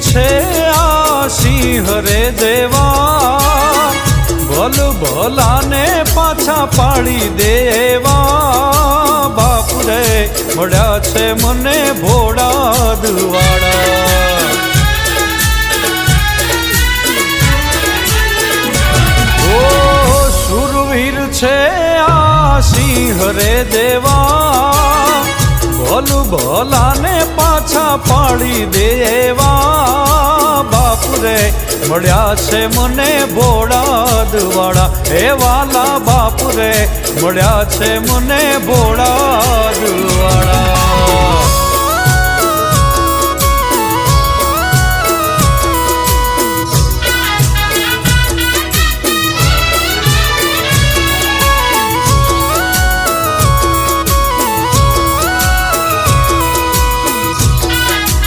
છે આ સિંહ રે દેવા, ભલ ભલાને પાછા પાડી દેવા. બાપુ રે મળ્યા છે મને ભોળા દુવાડા. ઓ શુરવીર છે આ સિંહ રે દેવા, ભલ ભલાને પાછા પાડી દેવા. બાપુ રે મળ્યા છે મને ભોળા દુવાડા. હે વાલા બાપુ રે મળ્યા છે મને ભોળા દુવાડા.